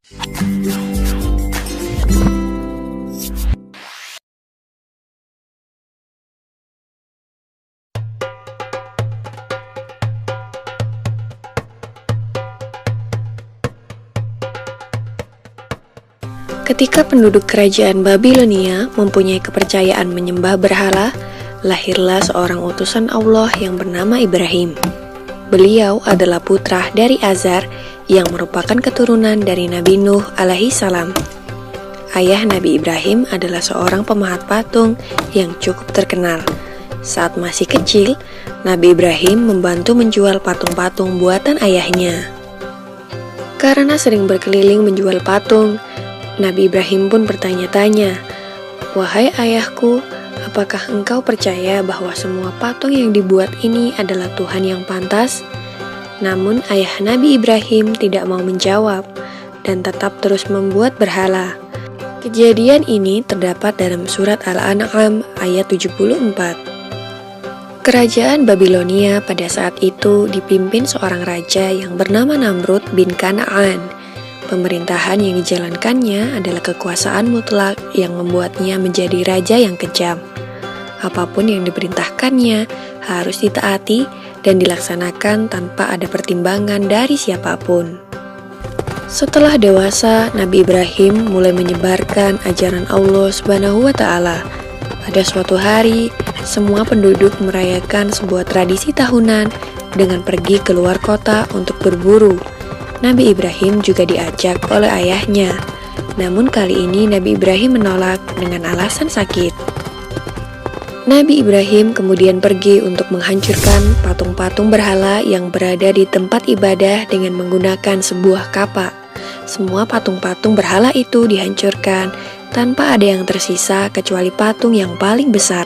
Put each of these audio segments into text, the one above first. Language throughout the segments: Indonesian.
Ketika penduduk kerajaan Babilonia mempunyai kepercayaan menyembah berhala, lahirlah seorang utusan Allah yang bernama Ibrahim. Beliau adalah putra dari Azar yang merupakan keturunan dari Nabi Nuh alaihi salam. Ayah Nabi Ibrahim adalah seorang pemahat patung yang cukup terkenal. Saat masih kecil, Nabi Ibrahim membantu menjual patung-patung buatan ayahnya. Karena sering berkeliling menjual patung, Nabi Ibrahim pun bertanya-tanya, "Wahai ayahku, apakah engkau percaya bahwa semua patung yang dibuat ini adalah Tuhan yang pantas?" Namun ayah Nabi Ibrahim tidak mau menjawab dan tetap terus membuat berhala. Kejadian ini terdapat dalam surat Al-An'am ayat 74. Kerajaan Babilonia pada saat itu dipimpin seorang raja yang bernama Namrud bin Kan'an. Pemerintahan yang dijalankannya adalah kekuasaan mutlak yang membuatnya menjadi raja yang kejam. Apapun yang diperintahkannya harus ditaati dan dilaksanakan tanpa ada pertimbangan dari siapapun. Setelah dewasa, Nabi Ibrahim mulai menyebarkan ajaran Allah Subhanahu wa Ta'ala. Pada suatu hari, semua penduduk merayakan sebuah tradisi tahunan dengan pergi keluar kota untuk berburu. Nabi Ibrahim juga diajak oleh ayahnya. Namun kali ini Nabi Ibrahim menolak dengan alasan sakit. Nabi Ibrahim kemudian pergi untuk menghancurkan patung-patung berhala yang berada di tempat ibadah dengan menggunakan sebuah kapak. Semua patung-patung berhala itu dihancurkan tanpa ada yang tersisa kecuali patung yang paling besar.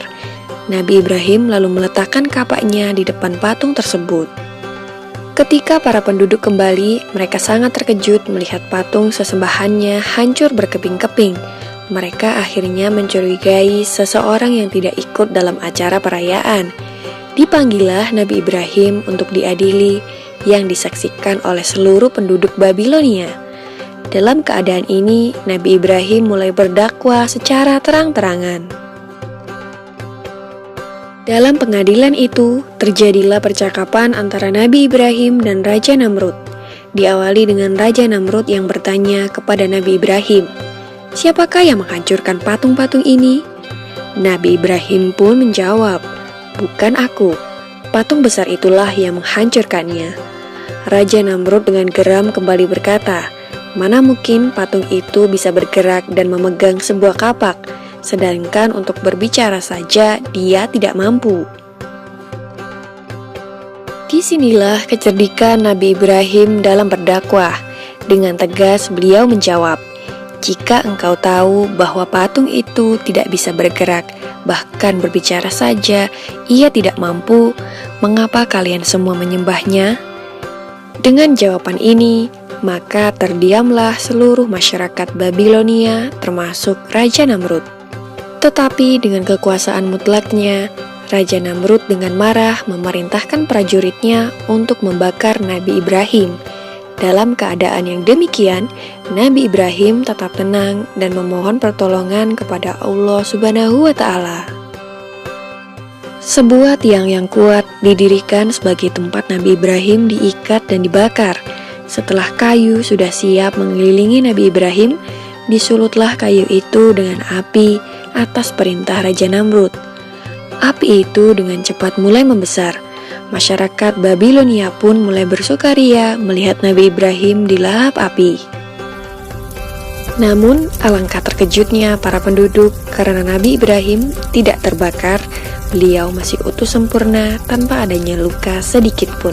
Nabi Ibrahim lalu meletakkan kapaknya di depan patung tersebut. Ketika para penduduk kembali, mereka sangat terkejut melihat patung sesembahannya hancur berkeping-keping. Mereka akhirnya mencurigai seseorang yang tidak ikut dalam acara perayaan. Dipanggillah Nabi Ibrahim untuk diadili yang disaksikan oleh seluruh penduduk Babilonia. Dalam keadaan ini, Nabi Ibrahim mulai berdakwah secara terang-terangan. Dalam pengadilan itu, terjadilah percakapan antara Nabi Ibrahim dan Raja Namrud. Diawali dengan Raja Namrud yang bertanya kepada Nabi Ibrahim, "Siapakah yang menghancurkan patung-patung ini?" Nabi Ibrahim pun menjawab, "Bukan aku, patung besar itulah yang menghancurkannya." Raja Namrud dengan geram kembali berkata, "Mana mungkin patung itu bisa bergerak dan memegang sebuah kapak, sedangkan untuk berbicara saja dia tidak mampu." Disinilah kecerdikan Nabi Ibrahim dalam berdakwah. Dengan tegas beliau menjawab, "Jika engkau tahu bahwa patung itu tidak bisa bergerak, bahkan berbicara saja ia tidak mampu, mengapa kalian semua menyembahnya?" Dengan jawaban ini, maka terdiamlah seluruh masyarakat Babilonia termasuk Raja Namrud. Tetapi dengan kekuasaan mutlaknya, Raja Namrud dengan marah memerintahkan prajuritnya untuk membakar Nabi Ibrahim. Dalam keadaan yang demikian, Nabi Ibrahim tetap tenang dan memohon pertolongan kepada Allah Subhanahu wa Ta'ala. Sebuah tiang yang kuat didirikan sebagai tempat Nabi Ibrahim diikat dan dibakar. Setelah kayu sudah siap mengelilingi Nabi Ibrahim, disulutlah kayu itu dengan api atas perintah Raja Namrud. Api itu dengan cepat mulai membesar. Masyarakat Babilonia pun mulai bersukaria melihat Nabi Ibrahim dilalap api. Namun, alangkah terkejutnya para penduduk karena Nabi Ibrahim tidak terbakar. Beliau masih utuh sempurna tanpa adanya luka sedikit pun.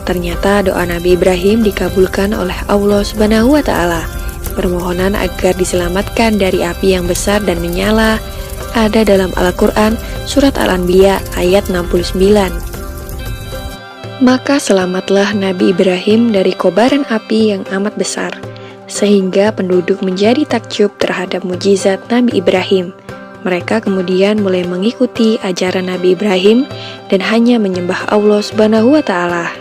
Ternyata doa Nabi Ibrahim dikabulkan oleh Allah Subhanahu wa Ta'ala. Permohonan agar diselamatkan dari api yang besar dan menyala ada dalam Al-Quran Surat Al-Anbiya ayat 69. Maka selamatlah Nabi Ibrahim dari kobaran api yang amat besar, sehingga penduduk menjadi takjub terhadap mukjizat Nabi Ibrahim. Mereka kemudian mulai mengikuti ajaran Nabi Ibrahim dan hanya menyembah Allah Subhanahu wa Ta'ala.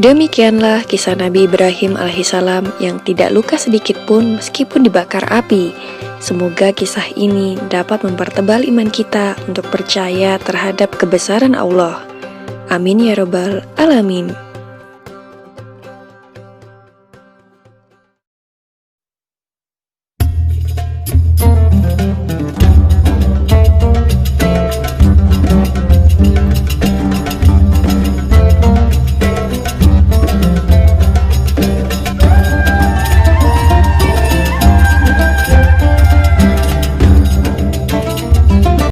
Demikianlah kisah Nabi Ibrahim alaihissalam yang tidak luka sedikit pun meskipun dibakar api. Semoga kisah ini dapat mempertebal iman kita untuk percaya terhadap kebesaran Allah. Amin ya rabbal alamin.